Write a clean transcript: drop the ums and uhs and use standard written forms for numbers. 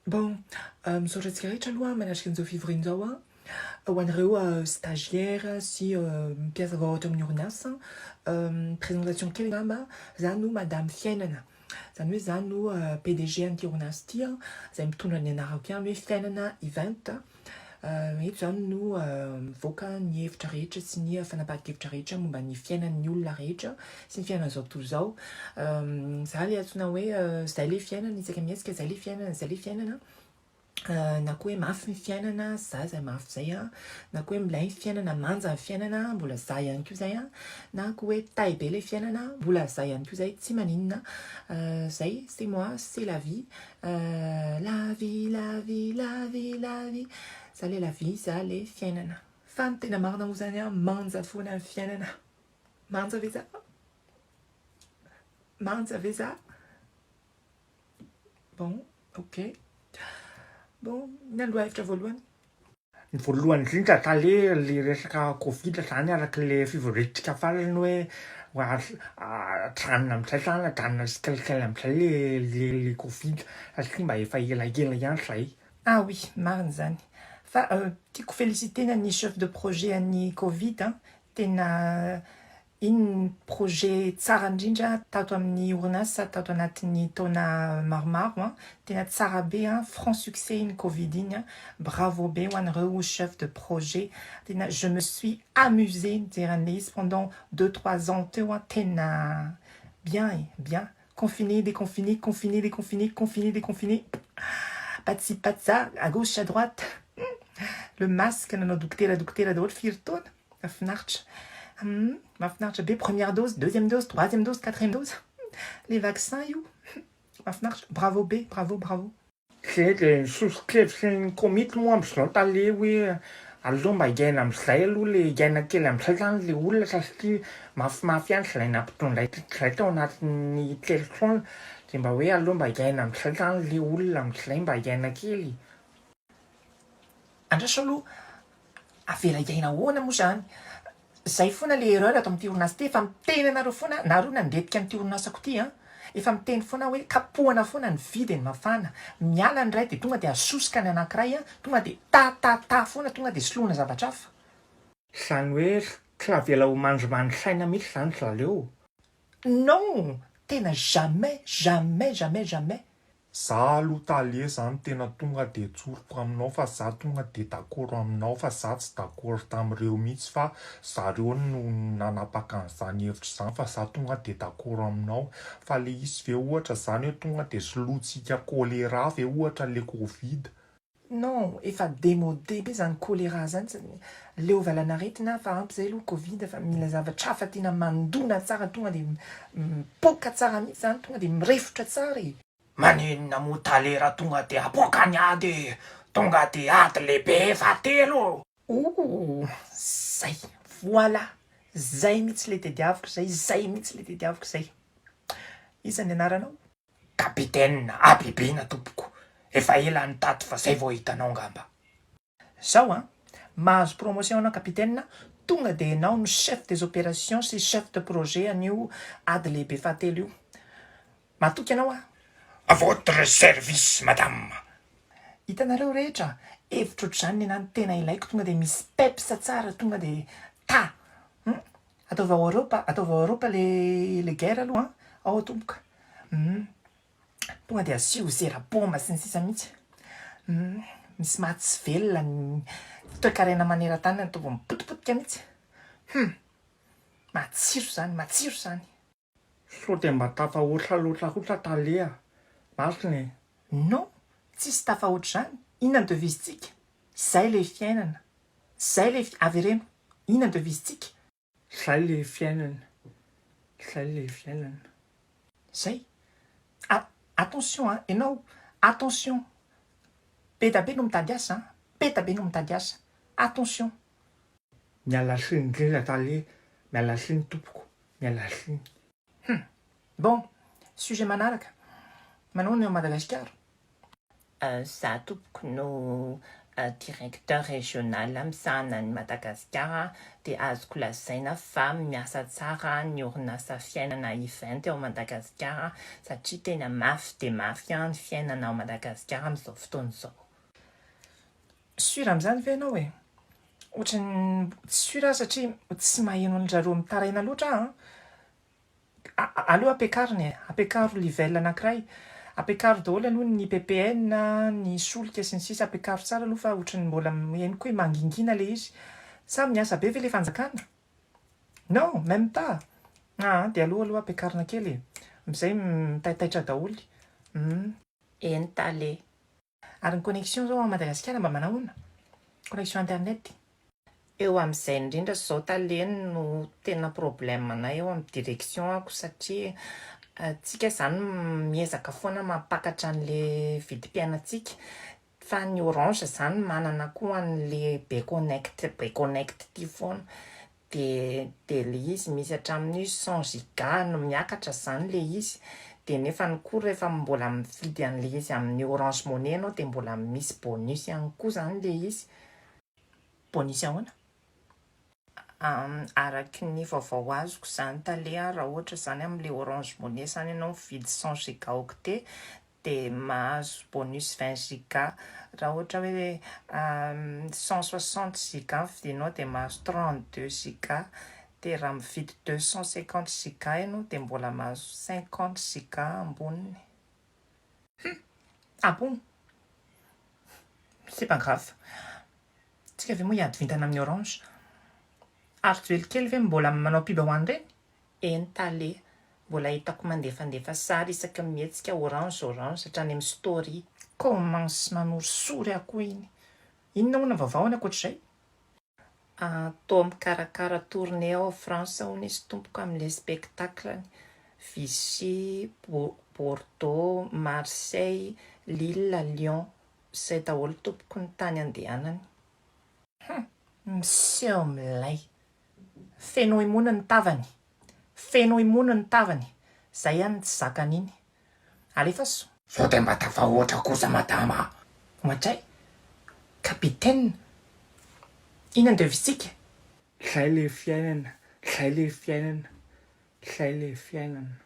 Bon, misaotratsika rehetra aloha manaraka an'izao fivoriana izao a. Ho an'ireo stagiaire sy mpiasa vao ato amin'ny orinasa, présentation kely angamba, za no madame Fiainana. Zany hoe za no PDG an'ity orinasa ity a, izay mitondra ny anarako ihany hoe Fiainana Event. Eto zany no mivoaka ny hevitra rehetra sy ny fanapahan-kevitra rehetra momba ny fiainan'ny olona rehetra sy ny fiainana zao tontolo izao. Za le antsoina hoe zay le fiainana, isaka mihetsika zay le fiainana, zay le fiainana. Na koa hoe mafy ny fiainana, za zay mafy zay a. Na koa hoe milay ny fiainana, manja ny fiainana, mbola za ihany koa zay a. Na koa hoe taille be le fiainana, mbola za ihany koa zay, tsy maninona. Zay, c'est moi, c'est la vie. La vie, la vie, la vie, la vie. Za le la vie, za le fiainana. Fa ny tena marina moa zany a, manja foana ny fiainana. Manja ve za? Manja ve za? Bon, ok. Bon, ny aloha hevitra voalohany. Ny voalohany indrindra tale le resaka Covid zany araka le fivoriantsika farany hoe tranona amin'izay zany tranona tsikelikely amin'izay le Covid satria mba efa elaela ihany zay. Ah oui, marina zany. Fa tiako féliciter ny chef de projet an'ny Covid a. Tena iny projet tsara indrindra tato amin'ny orinasa tato anatin'ny taona maromaro a. Tena tsara be a, franc succès iny Covid iny a. Bravo be ho an'ireo chef de projet. Tena je me suis amusée diran'le izy pendant 2-3 ans teo a. Tena bien, bien. Confiné, déconfiné, confiné, déconfiné, confiné, déconfiné. Pas de ci, pas de ça, à gauche, à droite. Le masque, nanao dokotera daholo firy taona. Mahafinaritra. Mahafinaritra be. Première dose, deuxième dose, troisième dose, quatrième dose. Les vaccins io. Mahafinaritra. Bravo be, bravo, bravo. Zay de sosokevitry ny komity moa am'izao tale hoe aloha mba hiaina am'izay aloha le hiaina kely am'izay zany le olona satria mafimafy ihany zay nampitondra zay tao anatin'ny telotrona de mba hoe aloha mba hiaina am'izay zany le olona am'izay mba hiaina kely. Andraso aloha avela hiaina ahoana moa zany. Zay foana le erreur ato amin'ity orinasa ity, efa miteny anareo foana, nareo nandetika an'ity orinasako ity a. Efa miteny foana hoe kapohana foana ny vidiny mafana. Miala ny ray de tonga de asosoka ny anankiray a, tonga de ta foana, tonga de soloina zavatra hafa. Zany hoe tsy avela ho mandrimandry-saina mihitsy zany zareo. Non, tena jamais, jamais, jamais, jamais. Za aloha tale zany tena tonga de tsoroko aminao fa za tonga de d'accord aminao fa za tsy d'accord tamin'ireo mihitsy fa zareo no nanapaka an'izany hevitra zany fa za tonga de d'accord aminao fa le izy ve ohatra zany hoe tonga de soloantsika choléra ve ohatra le Covid. Non, efa démodé be zany choléra zany. Leo valanaretina fa ampy zay aloha Covid fa mila zavatra hafa tena mandona tsara tonga de mipoka tsara mihitsy zany, tonga de mirefotra tsara e. Manenina moa talera tonga de apoka ny ady, tonga de ady lehibe fatelo. Zay, voilà. Zay mihitsy le tediaviko zay mihitsy le tediaviko zay. Iza ny anaranao? Kapitaine Abibina tompoko. Efa ela ny tato fa zay vao hitanao ngamba. Zao a, mahazo promotion anao kapitaine, tonga de enao no chef des opérations sy chef de projet an'io ady lehibe fatelo io. Matoky anao a? À votre service, madame. Hitanareo rehetra, hevitra ohatr'izany nenany tena ilaiko, tonga de misy pepsa tsara, tonga de ta. Ataova Europa le guerre aloha, ao tomboka. Tonga de asio zera-bomba sy ny sisa mihitsy. Misy mahatsy velona ny toe-karena maneran-tany ataova mipotipotika mihitsy. Matsiro zany, matsiro zany. So de mba tafahoatra loatra talea. Masina e. Non, tsisy tafahoatra zany. Inona ny devisintsika? Zay le fiainana. Zay le avereno. Inona ny devisintsika? Zay le fiainana. Zay le fiainana. Zay. Attention hein, enao, attention. Beta be no mitady asa, beta be no mitady asa. Attention. Miala siny indrindra tale, miala siny tompoko, miala siny. Bon, sujet manaraka. Manao ny ao Madagasikara. Za tompoko no directeur régional amin'ny sahanan'i Madagasikara dia azoko lazaina fa miasa tsara ny orinasa fiainana event ao Madagasikara satria tena mafy dia mafy ny fiainana ao Madagasikara amin'izao fotoana izao. Sura amin'izany ve ianao e? Ohatrany sura satria tsy maheno an'zareo mitaraina loatra aleo ampiakaro livelle anankiray, ampiakaro daholo aloha ny PPN, ny solika sy ny sisa ampiakaro tsara aloha fa ohatrany mbola mihaino koa hoe mangingina le izy. Sa miasa be ve le fanjakana? Non, même pas. Dia aloha ampiakarina kely e. Am'izay mitaitaitra daholo. Eny tale. Ary ny connexion zao a Madagasikara mba manahoana? Connexion internet. Eo amin'izay indrindra zao taleny no tena problème anay eo amin'ny direction ako satria tsika zany miezaka foana mampakatra an'le vidim-piainantsika fa ny Orange zany manana koa an'le be connect ty foana dia le izy misy hatramin'ny 100 giga no miakatra zany le izy dia nefa ny koa rehefa mbola mifidy an'le izy amin'ny Orange Money anao dia mbola misy bonus ihany koa zany le izy. Bonus ahoana? Araky ny vaovao azoko zany taleha raha ohatra zany amin'le Orange Money zany ianao mividy 100 giga octet dia mahazo bonus 20 giga. Raha ohatra hoe 160 giga vidinao dia mahazo 32 giga. Dia raha mividy 250 giga ianao dia mbola mahazo 50 giga amboniny. Ah bon? C'est pas grave. Tsika ve moa hiady vintana amin'ny Orange? Arjoely kely ve mbola manao pub ho an'ireny? Eny tale. Mbola hitako mandefandefa sary isaka mihetsika Orange hatrany amin'ny story. Commence manorosory akoho iny. Inona hono vaovao any ankoatr'izay? Tô mikarakara tournée ao France hono izy tompoko amin'le spectacle. Vichy, Bordeaux, Marseille, Lille, Lyon. Izay daholo tompoko ny tany andehanany. Miseho milay. Feno imona ny tavany. Feno imona ny tavany. Zay ihany tsy zakan'iny. Alefaso. Sao dia mba tafahoatra kosa madama. Ohatray. Kapitaine. Inona devisika? Izay le fiainana. Izay le fiainana. Izay le fiainana.